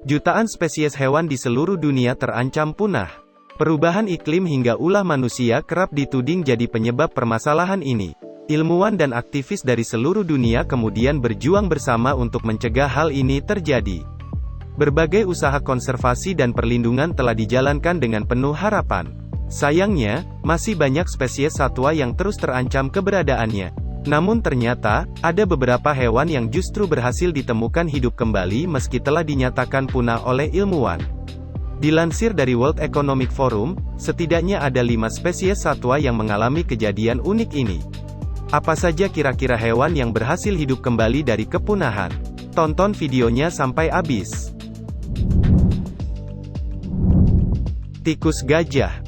Jutaan spesies hewan di seluruh dunia terancam punah. Perubahan iklim hingga ulah manusia kerap dituding jadi penyebab permasalahan ini. Ilmuwan dan aktivis dari seluruh dunia kemudian berjuang bersama untuk mencegah hal ini terjadi. Berbagai usaha konservasi dan perlindungan telah dijalankan dengan penuh harapan. Sayangnya, masih banyak spesies satwa yang terus terancam keberadaannya. Namun ternyata, ada beberapa hewan yang justru berhasil ditemukan hidup kembali meski telah dinyatakan punah oleh ilmuwan. Dilansir dari World Economic Forum, setidaknya ada 5 spesies satwa yang mengalami kejadian unik ini. Apa saja kira-kira hewan yang berhasil hidup kembali dari kepunahan? Tonton videonya sampai habis. Tikus gajah.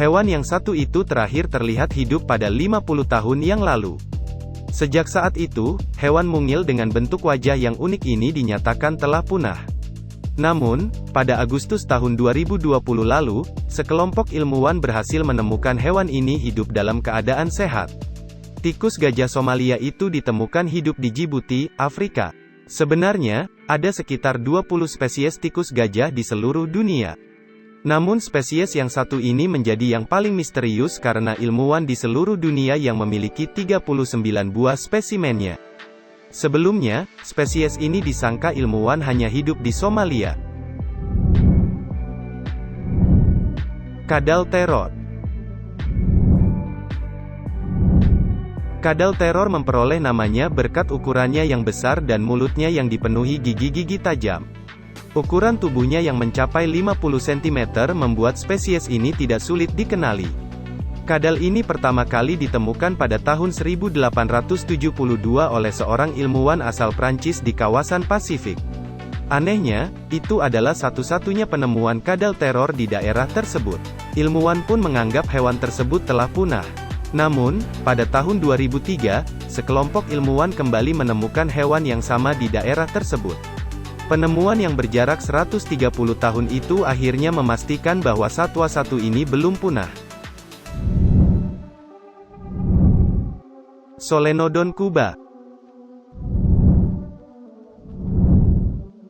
Hewan yang satu itu terakhir terlihat hidup pada 50 tahun yang lalu. Sejak saat itu, hewan mungil dengan bentuk wajah yang unik ini dinyatakan telah punah. Namun, pada Agustus tahun 2020 lalu, sekelompok ilmuwan berhasil menemukan hewan ini hidup dalam keadaan sehat. Tikus gajah Somalia itu ditemukan hidup di Djibouti, Afrika. Sebenarnya, ada sekitar 20 spesies tikus gajah di seluruh dunia. Namun spesies yang satu ini menjadi yang paling misterius karena ilmuwan di seluruh dunia yang memiliki 39 buah spesimennya. Sebelumnya, spesies ini disangka ilmuwan hanya hidup di Somalia. Kadal teror. Kadal teror memperoleh namanya berkat ukurannya yang besar dan mulutnya yang dipenuhi gigi-gigi tajam. Ukuran tubuhnya yang mencapai 50 cm membuat spesies ini tidak sulit dikenali. Kadal ini pertama kali ditemukan pada tahun 1872 oleh seorang ilmuwan asal Prancis di kawasan Pasifik. Anehnya, itu adalah satu-satunya penemuan kadal teror di daerah tersebut. Ilmuwan pun menganggap hewan tersebut telah punah. Namun, pada tahun 2003, sekelompok ilmuwan kembali menemukan hewan yang sama di daerah tersebut. Penemuan yang berjarak 130 tahun itu akhirnya memastikan bahwa satwa satu ini belum punah. Solenodon kuba.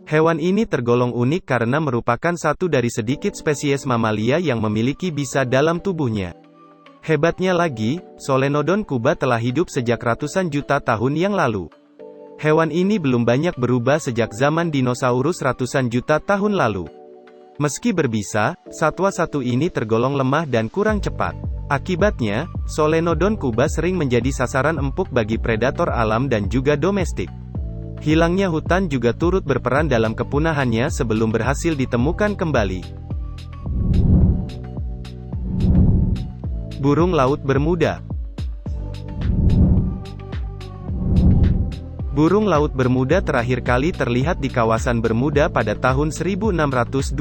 Hewan ini tergolong unik karena merupakan satu dari sedikit spesies mamalia yang memiliki bisa dalam tubuhnya. Hebatnya lagi, Solenodon kuba telah hidup sejak ratusan juta tahun yang lalu. Hewan ini belum banyak berubah sejak zaman dinosaurus ratusan juta tahun lalu. Meski berbisa, satwa satu ini tergolong lemah dan kurang cepat. Akibatnya, Solenodon kuba sering menjadi sasaran empuk bagi predator alam dan juga domestik. Hilangnya hutan juga turut berperan dalam kepunahannya sebelum berhasil ditemukan kembali. Burung laut Bermuda. Burung laut Bermuda terakhir kali terlihat di kawasan Bermuda pada tahun 1620.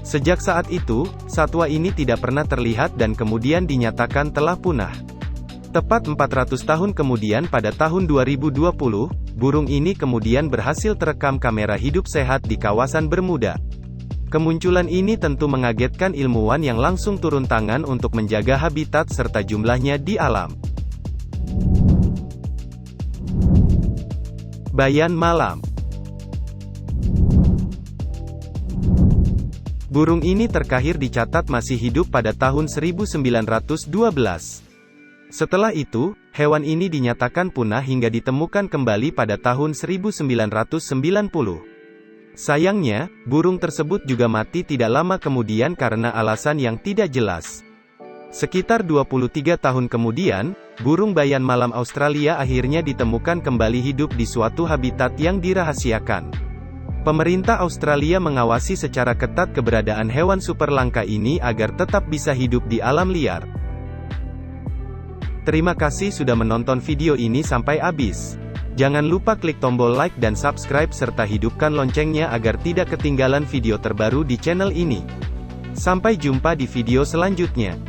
Sejak saat itu, satwa ini tidak pernah terlihat dan kemudian dinyatakan telah punah. Tepat 400 tahun kemudian pada tahun 2020, burung ini kemudian berhasil terekam kamera hidup sehat di kawasan Bermuda. Kemunculan ini tentu mengagetkan ilmuwan yang langsung turun tangan untuk menjaga habitat serta jumlahnya di alam. Bayan malam. Burung ini terakhir dicatat masih hidup pada tahun 1912. Setelah itu, hewan ini dinyatakan punah hingga ditemukan kembali pada tahun 1990. Sayangnya, burung tersebut juga mati tidak lama kemudian karena alasan yang tidak jelas. Sekitar 23 tahun kemudian, burung bayan malam Australia akhirnya ditemukan kembali hidup di suatu habitat yang dirahasiakan. Pemerintah Australia mengawasi secara ketat keberadaan hewan super langka ini agar tetap bisa hidup di alam liar. Terima kasih sudah menonton video ini sampai habis. Jangan lupa klik tombol like dan subscribe serta hidupkan loncengnya agar tidak ketinggalan video terbaru di channel ini. Sampai jumpa di video selanjutnya.